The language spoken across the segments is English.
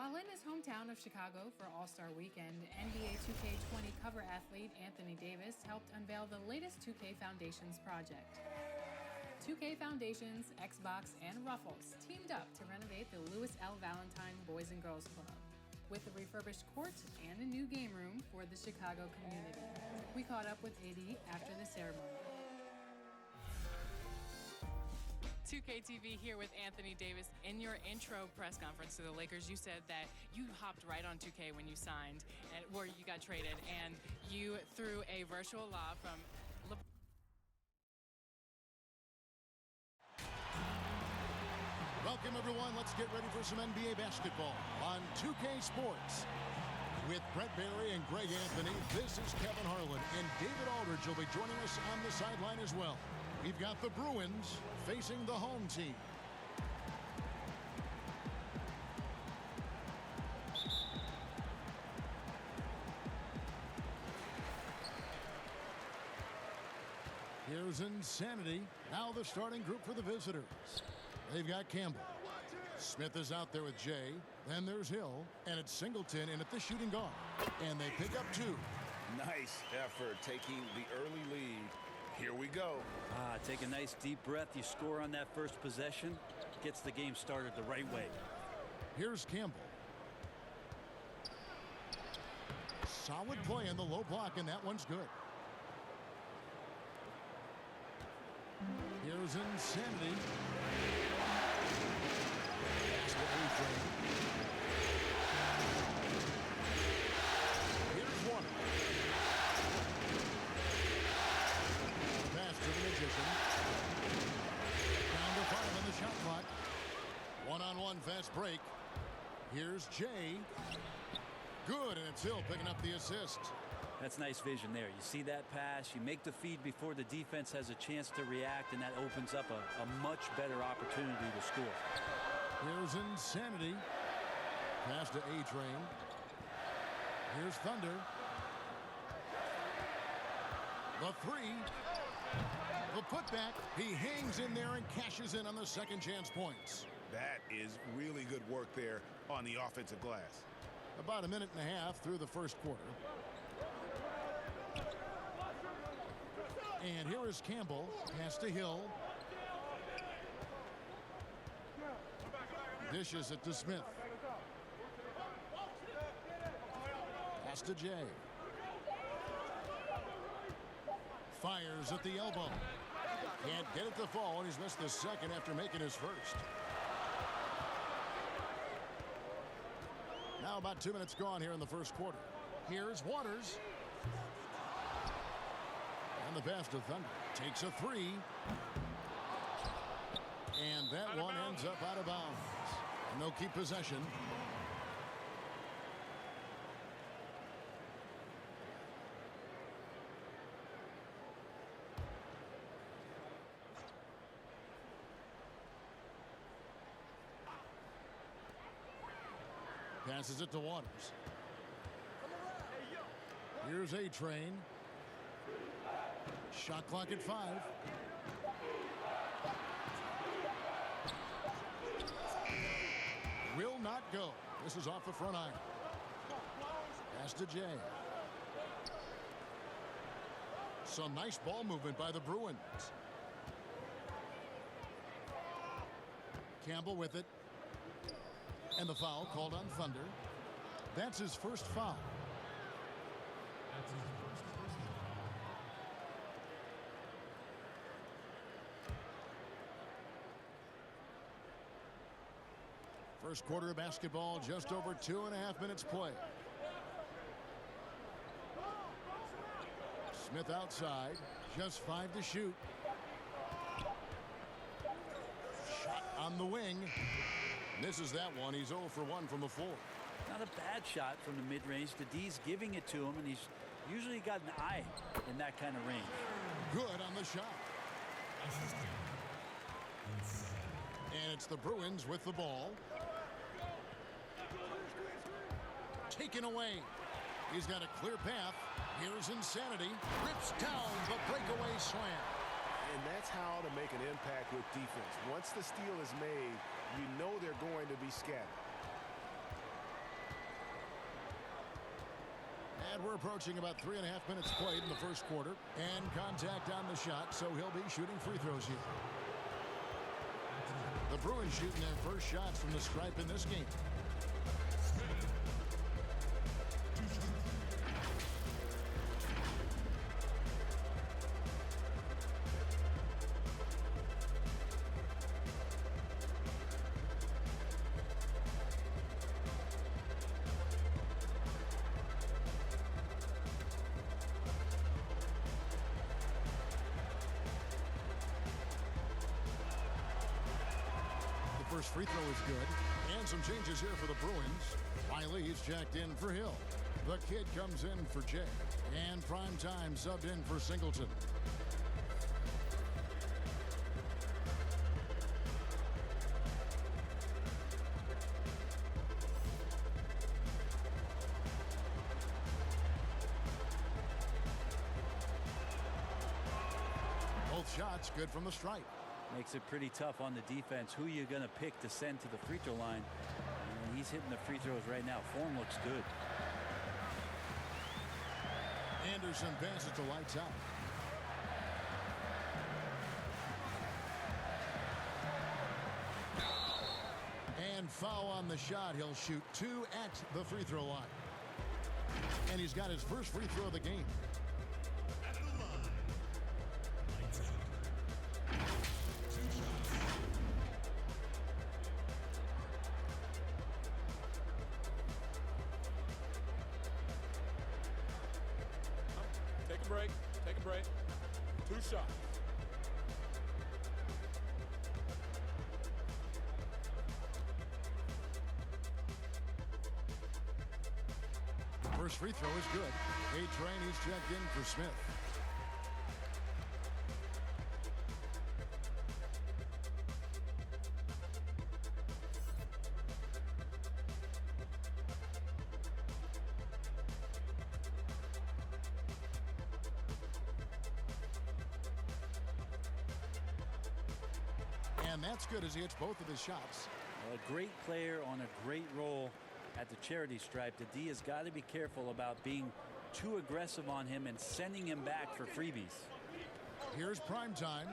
While in his hometown of Chicago for All-Star Weekend, NBA 2K20 cover athlete Anthony Davis helped unveil the latest 2K Foundations project. 2K Foundations, Xbox, and Ruffles teamed up to renovate the Louis L. Valentine Boys and Girls Club with a refurbished court and a new game room for the Chicago community. We caught up with AD after the ceremony. 2K TV here with Anthony Davis. In your intro press conference to the Lakers, you said that you hopped right on 2K when you signed, or you got traded, and you threw a virtual lob from Welcome, everyone. Let's get ready for some NBA basketball on 2K Sports. With Brett Barry and Greg Anthony, this is Kevin Harlan, and David Aldridge will be joining us on the sideline as well. We've got the Bruins facing the home team. Here's Insanity. Now the starting group for the visitors. They've got Campbell. Smith is out there with Jay. Then there's Hill. And it's Singleton in at the shooting guard. And they pick up two. Nice effort taking the early lead. Here we go. Take a nice deep breath. You score on that first possession. Gets the game started the right way. Here's Campbell. Solid play in the low block, and that one's good. Here's Insanity. Pass to A-Train. Here's one. Pass to the Magician. Down to 5 on the shot clock. One-on-one fast break. Here's Jay. Good, and it's Hill picking up the assist. That's nice vision there. You see that pass, you make the feed before the defense has a chance to react, and that opens up a much better opportunity to score. Here's Insanity. Pass to A-Train. Here's Thunder. The three. The putback. He hangs in there and cashes in on the second chance points. That is really good work there on the offensive glass. About a minute and a half through the first quarter. And here is Campbell. Pass to Hill. Dishes it to Smith. Pass to Jay. Fires at the elbow. Can't get it to fall, and he's missed the second after making his first. Now about 2 minutes gone here in the first quarter. Here's Waters. And the pass to Thunder. Takes a three. And that one ends up out of bounds. And they'll keep possession. Passes it to Waters. Here's A-Train. Shot clock at 5. Will not go. This is off the front iron. Pass to Jay. Some nice ball movement by the Bruins. Campbell with it. And the foul called on Thunder. That's his first foul. First quarter of basketball, just over 2.5 minutes play. Smith outside, just 5 to shoot. Shot on the wing. Misses that one. He's 0 for 1 from the floor. Not a bad shot from the mid-range. The D's giving it to him, and he's usually got an eye in that kind of range. Good on the shot. And it's the Bruins with the ball. Taken away. He's got a clear path. Here's Insanity. Rips down the breakaway slam. And that's how to make an impact with defense. Once the steal is made, you know they're going to be scattered. And we're approaching about 3.5 minutes played in the first quarter. And contact on the shot, so he'll be shooting free throws here. The Bruins shooting their first shots from the stripe in this game. First free throw is good. And some changes here for the Bruins. Riley is checked in for Hill. The kid comes in for Jay. And Primetime subbed in for Singleton. Both shots good from the stripe. Makes it pretty tough on the defense. Who you're going to pick to send to the free throw line. And he's hitting the free throws right now. Form looks good. Anderson passes to lights out. And foul on the shot. He'll shoot 2 at the free throw line. And he's got his first free throw of the game. Take a break. 2 shots. First free throw is good. A-Train, he's checked in for Smith. And that's good as he hits both of his shots. Well, a great player on a great role at the charity stripe. The D has got to be careful about being too aggressive on him and sending him back for freebies. Here's Primetime.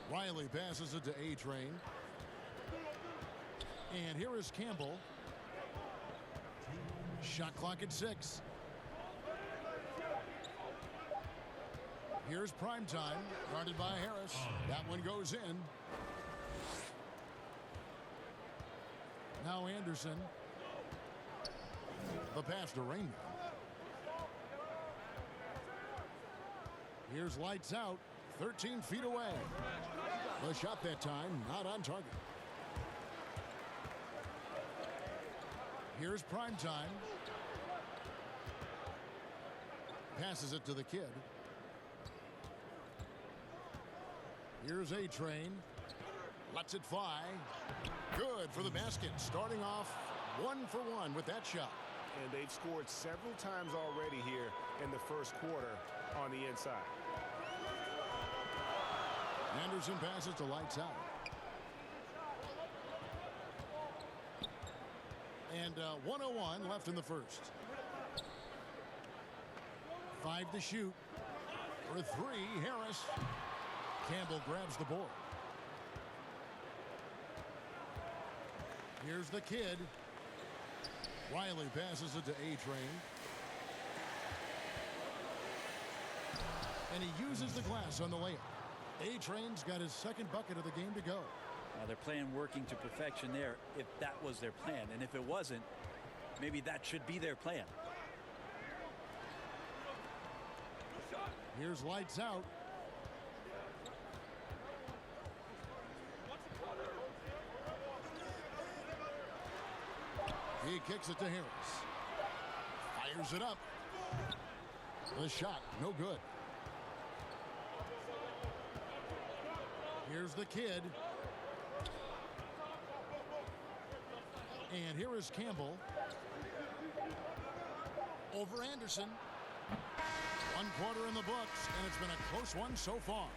Riley passes it to A-Train. And here is Campbell. Shot clock at 6. Here's Primetime, guarded by Harris. That one goes in. Now Anderson. The pass to Rainbow. Here's lights out. 13 feet away. The shot that time not on target. Here's Primetime. Passes it to the kid. Here's A-Train. Lets it fly. Good for the basket. Starting off 1 for 1 with that shot. And they've scored several times already here in the first quarter on the inside. Anderson passes to lights out. And 1:01 left in the first. 5 to shoot. For 3, Harris. Campbell grabs the board. Here's the kid. Riley passes it to A-Train. And he uses the glass on the layup. A-Train's got his second bucket of the game to go. They're playing working to perfection there if that was their plan. And if it wasn't, maybe that should be their plan. Here's lights out. He kicks it to Harris. Fires it up. The shot, no good. Here's the kid. And here is Campbell. Over Anderson. 1 quarter in the books, and it's been a close one so far.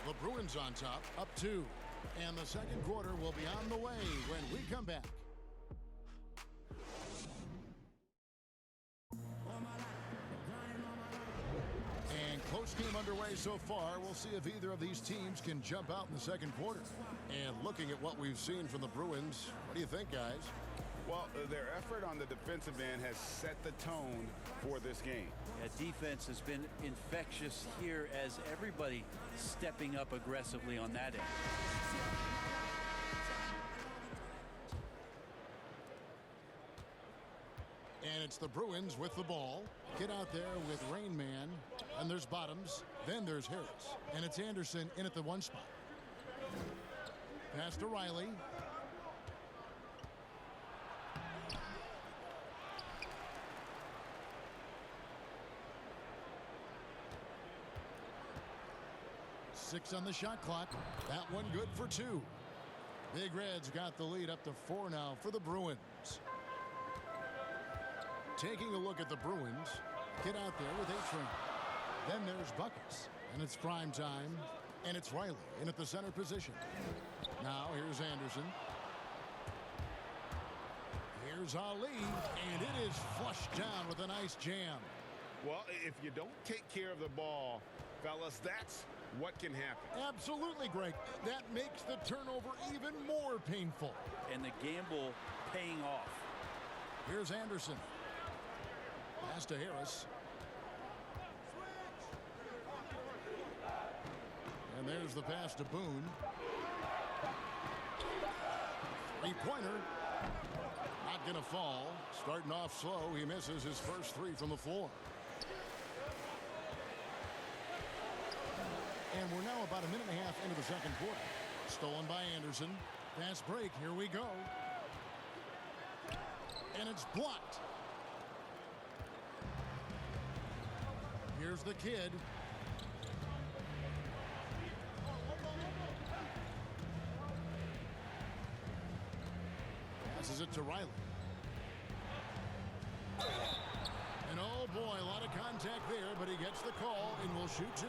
The Bruins on top, up 2. And the second quarter will be on the way when we come back. way so far. We'll see if either of these teams can jump out in the second quarter. And looking at what we've seen from the Bruins, what do you think, guys? Well, their effort on the defensive end has set the tone for this game. Yeah, defense has been infectious here as everybody stepping up aggressively on that end. And it's the Bruins with the ball. Get out there with Rain Man. And there's Bottoms. Then there's Harris. And it's Anderson in at the one spot. Pass to Riley. Six on the shot clock. That one good for two. Big Red's got the lead up to 4 now for the Bruins. Taking a look at the Bruins. Get out there with A-Train. Then there's Buckets. And it's prime time. And it's Riley in at the center position. Now here's Anderson. Here's Ali. And it is flushed down with a nice jam. Well, if you don't take care of the ball, fellas, that's what can happen. Absolutely, Greg. That makes the turnover even more painful. And the gamble paying off. Here's Anderson. Pass to Harris. And there's the pass to Boone. Three-pointer. Not going to fall. Starting off slow. He misses his first three from the floor. And we're now about a minute and a half into the second quarter. Stolen by Anderson. Fast break. Here we go. And it's blocked. Here's the kid. Passes it to Riley. And oh boy, a lot of contact there, but he gets the call and will shoot two.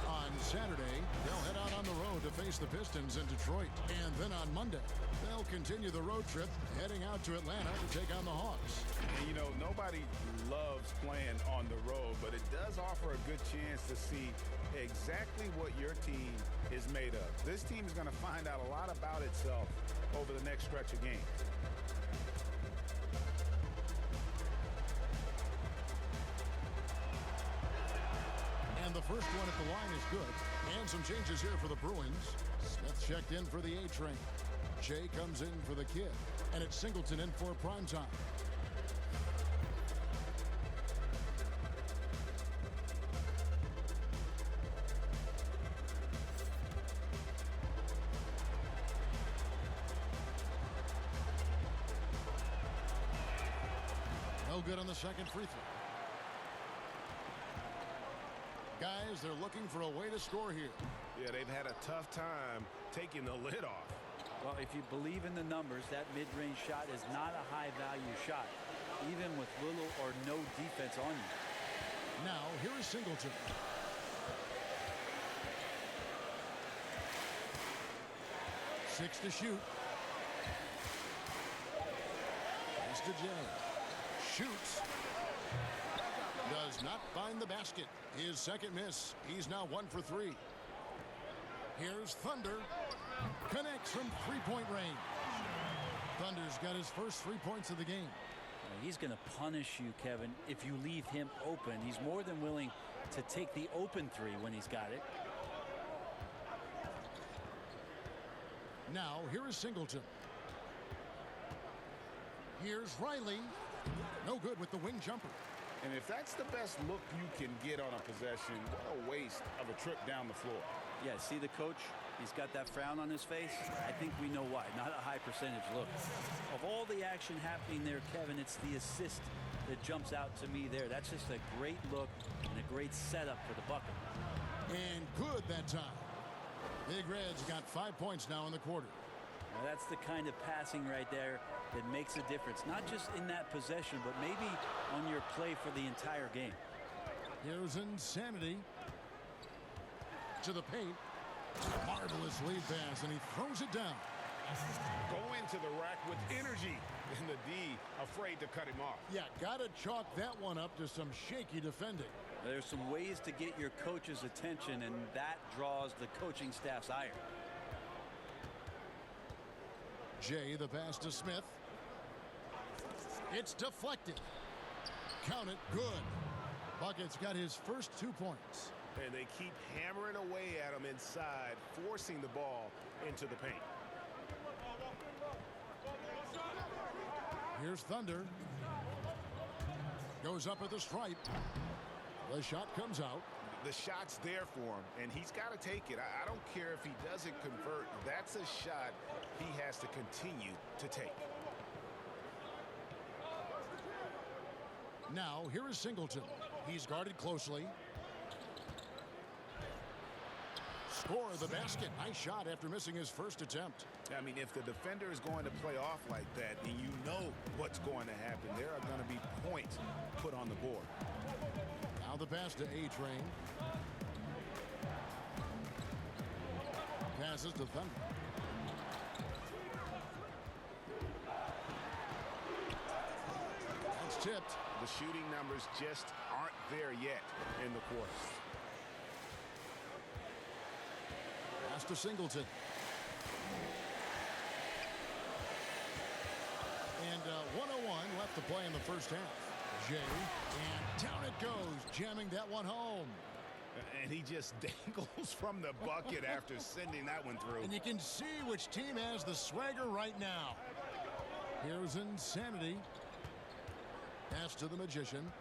On Saturday, they'll head out on the road to face the Pistons in Detroit. And then on Monday, they'll continue the road trip, heading out to Atlanta to take on the Hawks. And you know, nobody loves playing on the road, but it does offer a good chance to see exactly what your team is made of. This team is going to find out a lot about itself over the next stretch of games. And the first one at the line is good. And some changes here for the Bruins. Smith checked in for the A-Train. Jay comes in for the kid. And it's Singleton in for primetime. No good on the second free throw. Guys, they're looking for a way to score here. Yeah, they've had a tough time taking the lid off. Well, if you believe in the numbers, that mid-range shot is not a high-value shot, even with little or no defense on you. Now, here is Singleton. Six to shoot. Pass to Jay. Shoots. Does not find the basket. His second miss. He's now 1 for 3. Here's Thunder. Connects from three-point range. Thunder's got his first 3 points of the game. He's going to punish you, Kevin, if you leave him open. He's more than willing to take the open three when he's got it. Now, here is Singleton. Here's Riley. No good with the wing jumper. And if that's the best look you can get on a possession, what a waste of a trip down the floor. Yeah, see the coach? He's got that frown on his face. I think we know why. Not a high percentage look. Of all the action happening there, Kevin, it's the assist that jumps out to me there. That's just a great look and a great setup for the bucket. And good that time. Big Red's got 5 points now in the quarter. Now that's the kind of passing right there that makes a difference. Not just in that possession, but maybe on your play for the entire game. Here's Insanity. To the paint. Marvelous lead pass, and he throws it down. Go into the rack with energy, and the D afraid to cut him off. Yeah, got to chalk that one up to some shaky defending. There's some ways to get your coach's attention, and that draws the coaching staff's ire. Jay, the pass to Smith. It's deflected. Count it, good. Bucket's got his first 2 points. And they keep hammering away at him inside, forcing the ball into the paint. Here's Thunder. Goes up at the stripe. The shot comes out. The shot's there for him, and he's got to take it. I don't care if he doesn't convert. That's a shot he has to continue to take. Now, here is Singleton. He's guarded closely. Score the basket. Nice shot after missing his first attempt. I mean, if the defender is going to play off like that, then you know what's going to happen. There are going to be points put on the board. Now the pass to A-Train. Passes to Thunder. It's tipped. The shooting numbers just aren't there yet in the quarter. Pass to Singleton. And 1:01 left to play in the first half. Jay, and down it goes, jamming that one home. And he just dangles from the bucket after sending that one through. And you can see which team has the swagger right now. Here's Insanity. Pass to the Magician.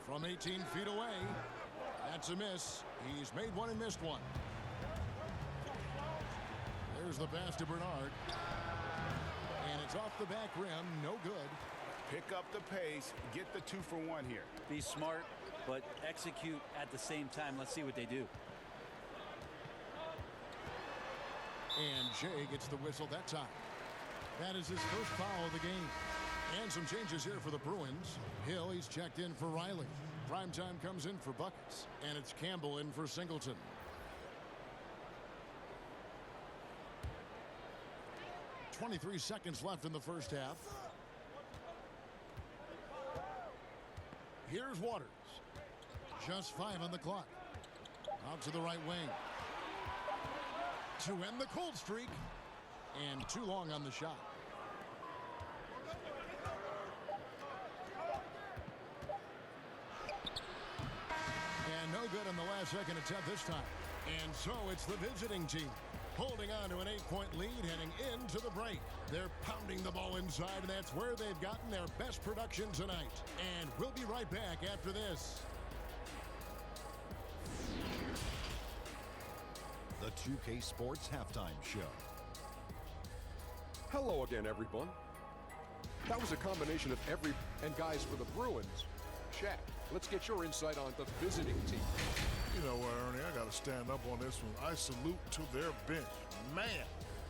From 18 feet away. That's a miss. He's made one and missed one. There's the pass to Bernard. And it's off the back rim. No good. Pick up the pace. Get the 2-for-1 here. Be smart, but execute at the same time. Let's see what they do. And Jay gets the whistle that time. That is his first foul of the game. And some changes here for the Bruins. Hill, he's checked in for Riley. Primetime comes in for Buckets. And it's Campbell in for Singleton. .23 seconds left in the first half. Here's Waters. Just 5 on the clock. Out to the right wing. To end the cold streak. And too long on the shot. And no good on the last second attempt this time. And so it's the visiting team holding on to an 8-point lead heading into the break. They're pounding the ball inside, and that's where they've gotten their best production tonight. And we'll be right back after this. The 2K Sports Halftime Show. Hello again, everyone. That was a combination of every and guys for the Bruins. Shaq, let's get your insight on the visiting team. You know what, Ernie, I got to stand up on this one. I salute to their bench. Man,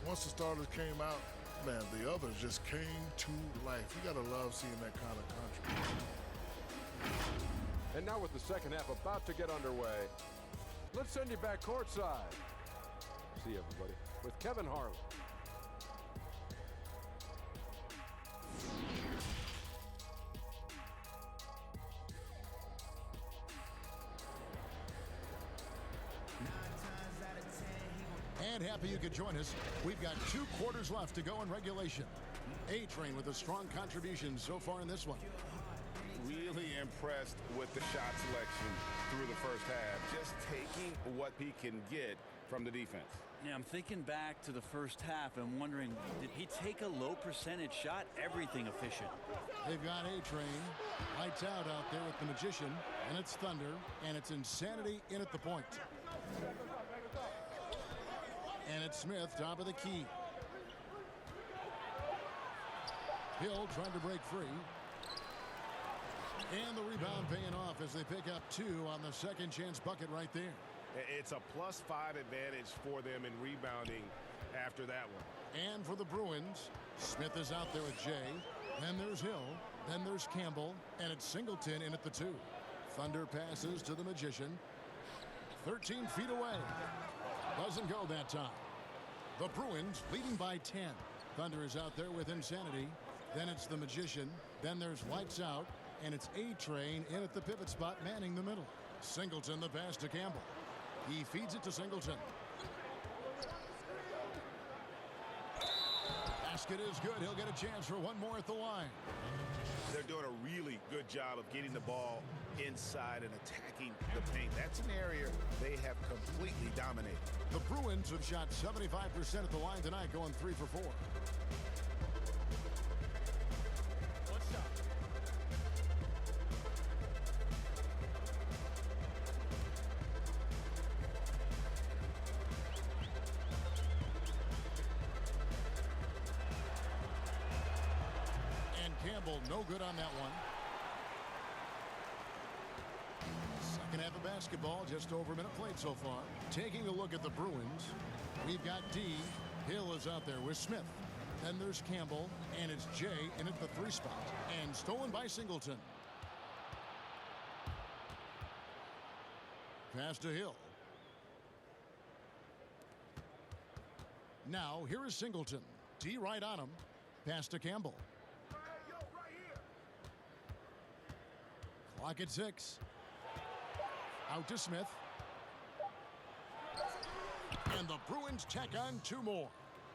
once the starters came out, man, the others just came to life. You got to love seeing that kind of contribution. And now with the second half about to get underway, let's send you back courtside. See everybody with Kevin Harlan. And happy you could join us. We've got 2 quarters left to go in regulation. A-Train with a strong contribution so far in this one. Really impressed with the shot selection through the first half. Just taking what he can get from the defense. Yeah, I'm thinking back to the first half and wondering, did he take a low percentage shot? Everything efficient. They've got A-Train. Lights out there with the Magician. And it's Thunder. And it's Insanity in at the point. And it's Smith, top of the key. Hill trying to break free. And the rebound paying off as they pick up 2 on the second chance bucket right there. It's a +5 advantage for them in rebounding after that one. And for the Bruins, Smith is out there with Jay. Then there's Hill. Then there's Campbell. And it's Singleton in at the 2. Thunder passes to the Magician. 13 feet away. Doesn't go that time. The Bruins leading by 10. Thunder is out there with Insanity. Then it's the Magician. Then there's Lights Out. And it's A-Train in at the pivot spot, manning the middle. Singleton the pass to Campbell. He feeds it to Singleton. Basket is good. He'll get a chance for one more at the line. They're doing a really good job of getting the ball inside and attacking the paint. That's an area they have completely dominated. The Bruins have shot 75% at the line tonight, going 3 for 4. Campbell, no good on that one. Second half of basketball, just over a minute played so far. Taking a look at the Bruins, we've got D. Hill is out there with Smith. Then there's Campbell, and it's Jay in at the 3 spot. And stolen by Singleton. Pass to Hill. Now, here is Singleton. D right on him. Pass to Campbell. Clock at 6. Out to Smith. And the Bruins tack on 2 more.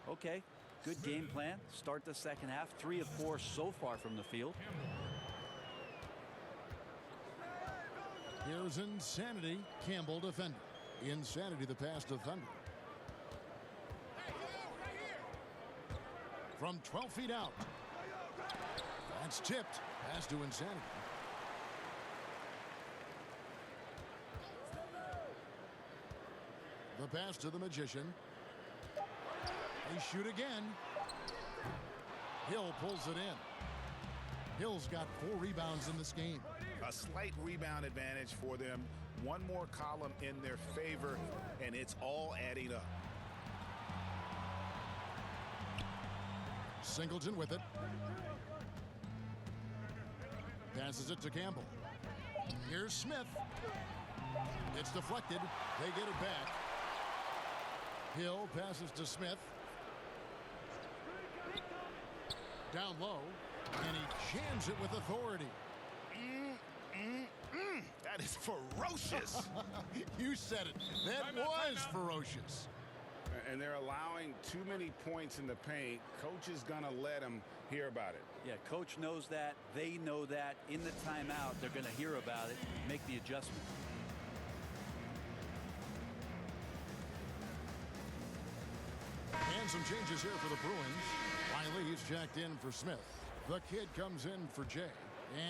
Okay, good game plan. Start the second half. 3 of 4 so far from the field. Here's Insanity. Campbell defender. Insanity the pass to Thunder. From 12 feet out. That's tipped. Pass to Insanity. The pass to the Magician. They shoot again. Hill pulls it in. Hill's got 4 rebounds in this game. A slight rebound advantage for them. One more column in their favor, and it's all adding up. Singleton with it. Passes it to Campbell. Here's Smith. It's deflected. They get it back. Hill passes to Smith. Down low, and he jams it with authority. That is ferocious. You said it. That was ferocious. And they're allowing too many points in the paint. Coach is going to let them hear about it. Yeah, coach knows that. They know that. In the timeout, they're going to hear about it, make the adjustment. And some changes here for the Bruins. Wiley's checked in for Smith. The kid comes in for Jay.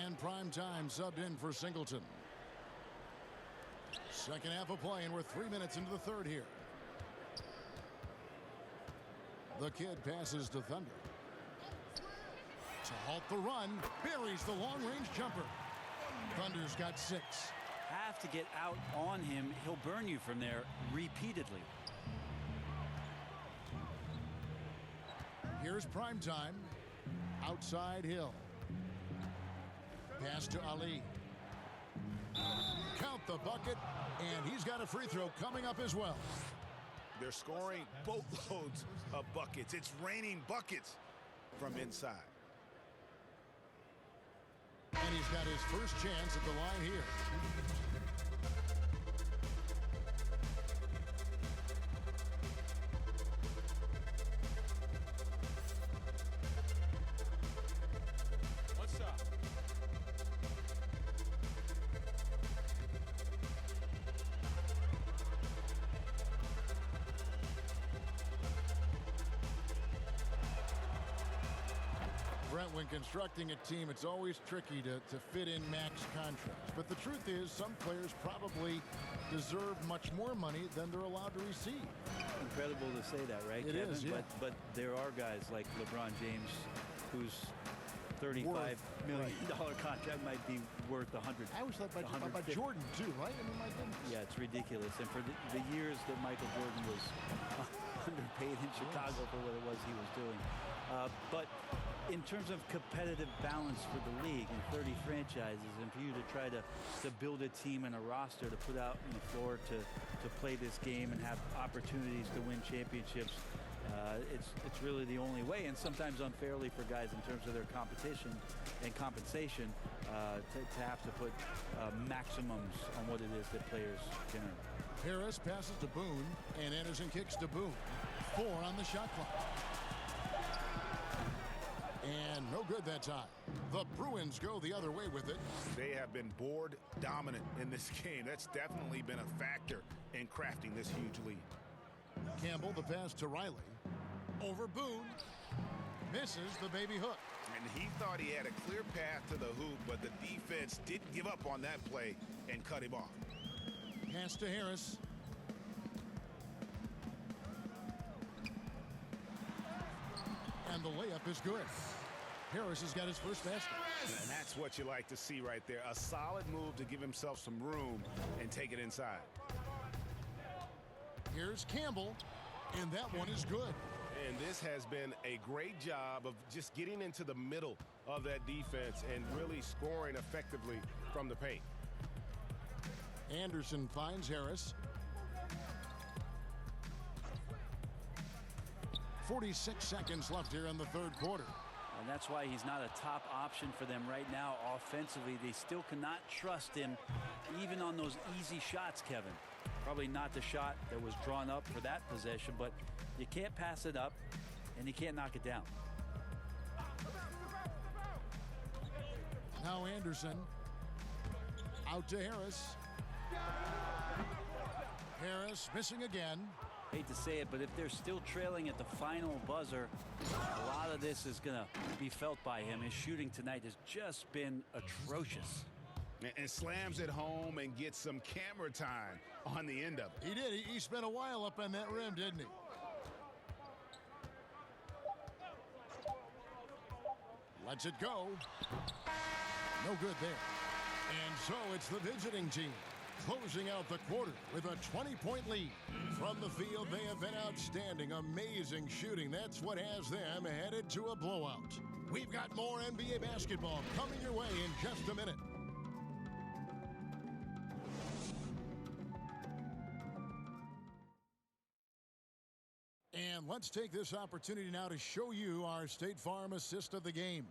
And Primetime subbed in for Singleton. Second half of play, and we're 3 minutes into the third here. The kid passes to Thunder. To halt the run, buries the long-range jumper. Thunder's got 6. Have to get out on him. He'll burn you from there repeatedly. Here's Primetime. Outside Hill. Pass to Ali. Count the bucket, and he's got a free throw coming up as well. They're scoring boatloads of buckets. It's raining buckets from inside. And he's got his first chance at the line here. When constructing a team, it's always tricky to fit in max contracts. But the truth is, some players probably deserve much more money than they're allowed to receive. Incredible to say that, right, It Kevin? is, yeah. But there are guys like LeBron James whose $35 million contract might be worth 100. I always thought about Jordan, too, right? I mean, my goodness. Yeah, it's ridiculous. And for the years that Michael Jordan was underpaid in Chicago for what it was he was doing. But in terms of competitive balance for the league and 30 franchises, and for you to try to build a team and a roster to put out on the floor to play this game and have opportunities to win championships, It's really the only way, and sometimes unfairly for guys in terms of their competition and compensation to have to put maximums on what it is that players can earn. Harris passes to Boone, and Anderson kicks to Boone. 4 on the shot clock. And no good that time. The Bruins go the other way with it. They have been board dominant in this game. That's definitely been a factor in crafting this huge lead. Campbell, the pass to Riley. Over Boone. Misses the baby hook. And he thought he had a clear path to the hoop, but the defense didn't give up on that play and cut him off. Pass to Harris. And the layup is good. Harris has got his first basket. And that's what you like to see right there. A solid move to give himself some room and take it inside. Here's Campbell, and that one is good. And this has been a great job of just getting into the middle of that defense and really scoring effectively from the paint. Anderson finds Harris. 46 seconds left here in the third quarter. And that's why he's not a top option for them right now offensively. They still cannot trust him even on those easy shots, Kevin. Probably not the shot that was drawn up for that possession, but you can't pass it up and you can't knock it down. Now Anderson out to Harris. Harris missing again. Hate to say it, but if they're still trailing at the final buzzer, a lot of this is going to be felt by him. His shooting tonight has just been atrocious. And slams it home and gets some camera time on the end of it. He did. He spent a while up on that rim, didn't he? Lets it go. No good there. And so it's the visiting team closing out the quarter with a 20-point lead. From the field, they have been outstanding. Amazing shooting. That's what has them headed to a blowout. We've got more NBA basketball coming your way in just a minute. And let's take this opportunity now to show you our State Farm assist of the game.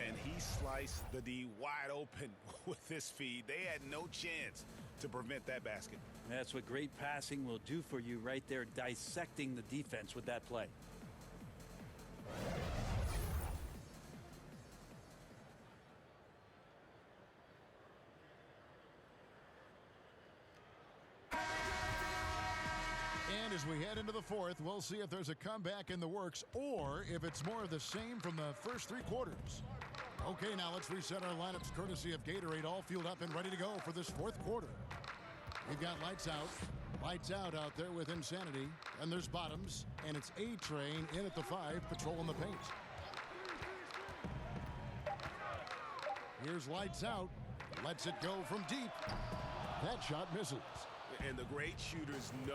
And he sliced the D wide open with this feed. They had no chance to prevent that basket. That's what great passing will do for you right there, dissecting the defense with that play. And as we head into the fourth, we'll see if there's a comeback in the works or if it's more of the same from the first three quarters. Okay, now let's reset our lineups courtesy of Gatorade, all fueled up and ready to go for this fourth quarter. We've got Lights out there with Insanity, and there's Bottoms, and it's A-Train in at the 5, patrolling the paint. Here's Lights Out, lets it go from deep. That shot misses. And the great shooters know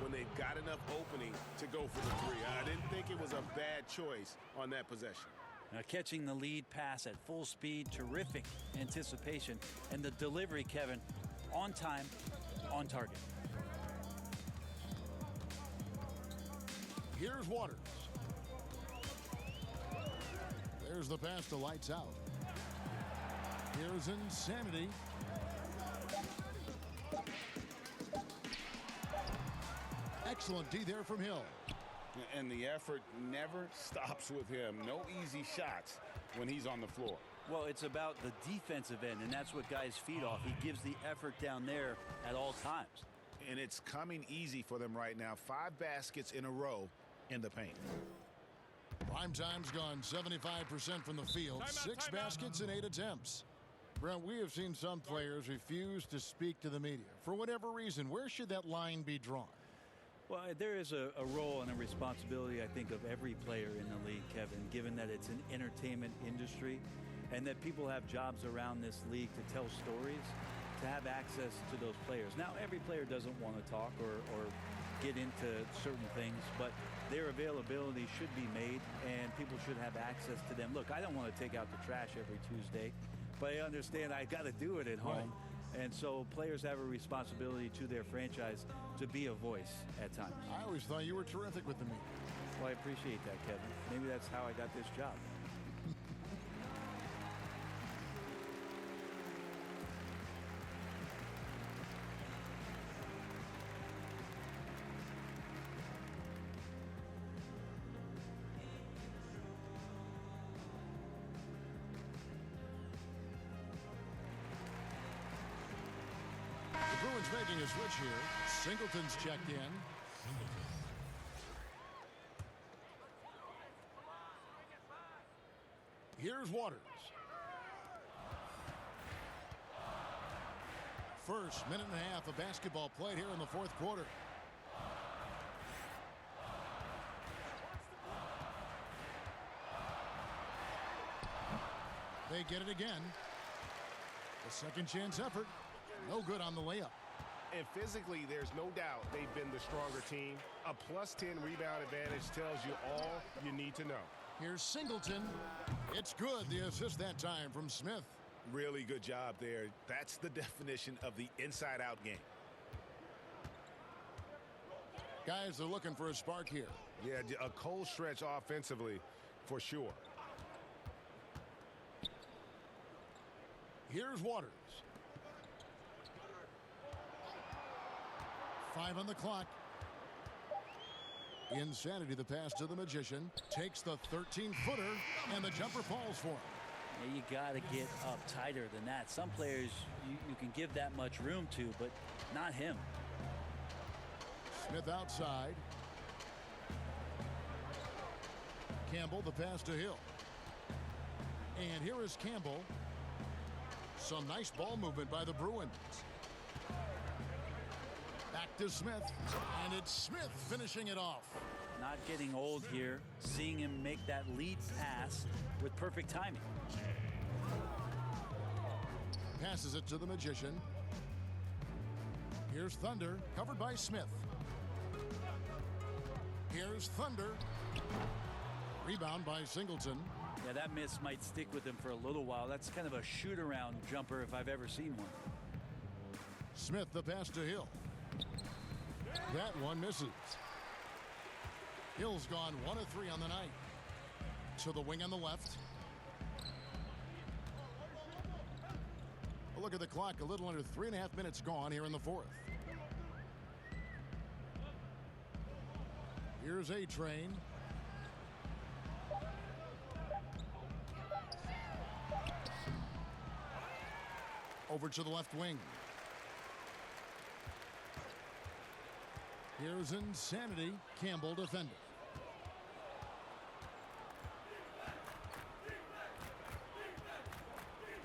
when they've got enough opening to go for the three. I didn't think it was a bad choice on that possession. Now catching the lead pass at full speed, terrific anticipation, and the delivery, Kevin, on time, on target. Here's Waters. There's the pass to Lights Out. Here's Insanity. Excellent D there from Hill. And the effort never stops with him. No easy shots when he's on the floor. Well, it's about the defensive end, and that's what guys feed off. He gives the effort down there at all times. And it's coming easy for them right now. 5 baskets in a row in the paint. Prime time's gone 75% from the field. 6 baskets and 8 attempts. Brent, we have seen some players refuse to speak to the media. For whatever reason, where should that line be drawn? Well, there is a role and a responsibility, I think, of every player in the league, Kevin, given that it's an entertainment industry and that people have jobs around this league to tell stories, to have access to those players. Now, every player doesn't want to talk or get into certain things, but their availability should be made and people should have access to them. Look, I don't want to take out the trash every Tuesday, but I understand I got to do it at home. Right. And so players have a responsibility to their franchise to be a voice at times. I always thought you were terrific with the media. Well, I appreciate that, Kevin. Maybe that's how I got this job. The Bruins making a switch here. Singleton's checked in. Here's Waters. First minute and a half of basketball played here in the fourth quarter. They get it again. The second chance effort. No good on the layup. And physically, there's no doubt they've been the stronger team. A +10 rebound advantage tells you all you need to know. Here's Singleton. It's good. The assist that time from Smith. Really good job there. That's the definition of the inside-out game. Guys, they're looking for a spark here. Yeah, a cold stretch offensively for sure. Here's Waters. 5 on the clock. Insanity, the pass to the Magician. Takes the 13-footer, and the jumper falls for him. Yeah, you got to get up tighter than that. Some players you can give that much room to, but not him. Smith outside. Campbell, the pass to Hill. And here is Campbell. Some nice ball movement by the Bruins. Back to Smith, and it's Smith finishing it off. Not getting old here, seeing him make that lead pass with perfect timing. Passes it to the Magician. Here's Thunder, covered by Smith. Here's Thunder. Rebound by Singleton. Yeah, that miss might stick with him for a little while. That's kind of a shoot-around jumper if I've ever seen one. Smith, the pass to Hill. That one misses. Hill's gone 1 of 3 on the night. To the wing on the left. A look at the clock. A little under 3.5 minutes gone here in the fourth. Here's A-Train. Over to the left wing. Here's Insanity. Campbell defender.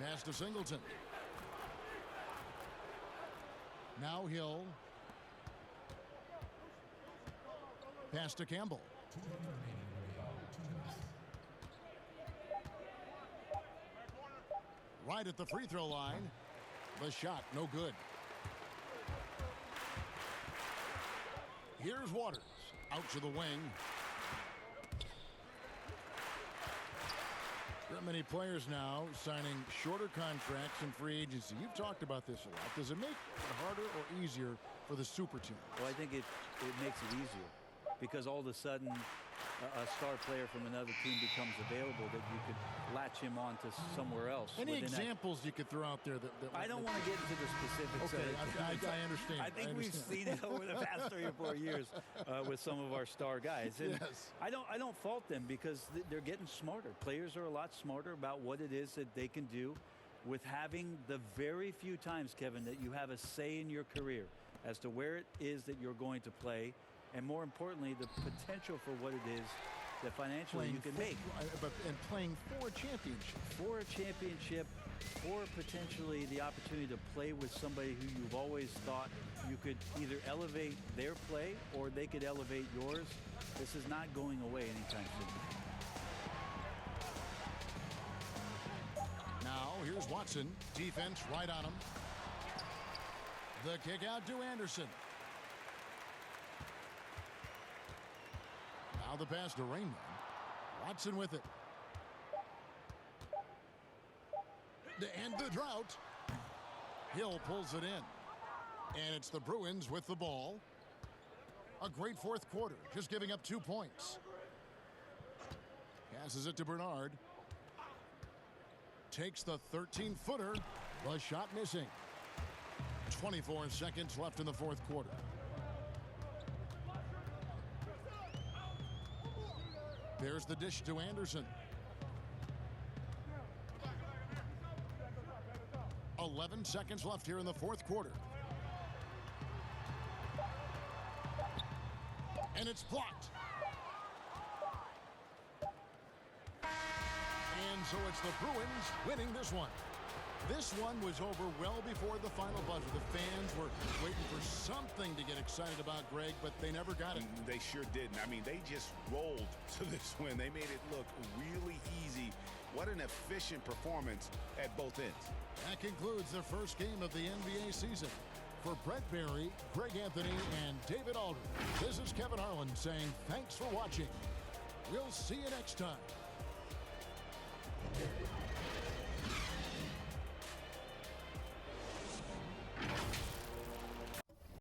Pass to Singleton. Now Hill. Pass to Campbell. Right at the free throw line. The shot, no good. Here's Waters. Out to the wing. There are many players now signing shorter contracts in free agency. You've talked about this a lot. Does it make it harder or easier for the super team? Well, I think it makes it easier because all of a sudden a star player from another team becomes available that you could latch him on to somewhere else. Any examples you could throw out there that I don't want to get into the specifics. Okay, of it. I understand. I think we've seen it over the past 3 or 4 years with some of our star guys. And yes. I don't fault them because they're getting smarter. Players are a lot smarter about what it is that they can do with having the very few times, Kevin, that you have a say in your career as to where it is that you're going to play. And more importantly, the potential for what it is that financially you can make. And playing for a championship. For a championship, or potentially the opportunity to play with somebody who you've always thought you could either elevate their play or they could elevate yours. This is not going away anytime soon. Now, here's Watson. Defense right on him. The kick out to Anderson. Now the pass to Rainman. Watson with it. To end the drought. Hill pulls it in. And it's the Bruins with the ball. A great fourth quarter, just giving up 2 points. Passes it to Bernard. Takes the 13-footer. The shot missing. 24 seconds left in the fourth quarter. There's the dish to Anderson. 11 seconds left here in the fourth quarter. And it's blocked. And so it's the Bruins winning this one. This one was over well before the final buzzer. The fans were waiting for something to get excited about, Greg, but they never got it. They sure didn't. I mean, they just rolled to this win. They made it look really easy. What an efficient performance at both ends. That concludes the first game of the NBA season. For Brett Barry, Greg Anthony, and David Aldridge, this is Kevin Harlan saying thanks for watching. We'll see you next time.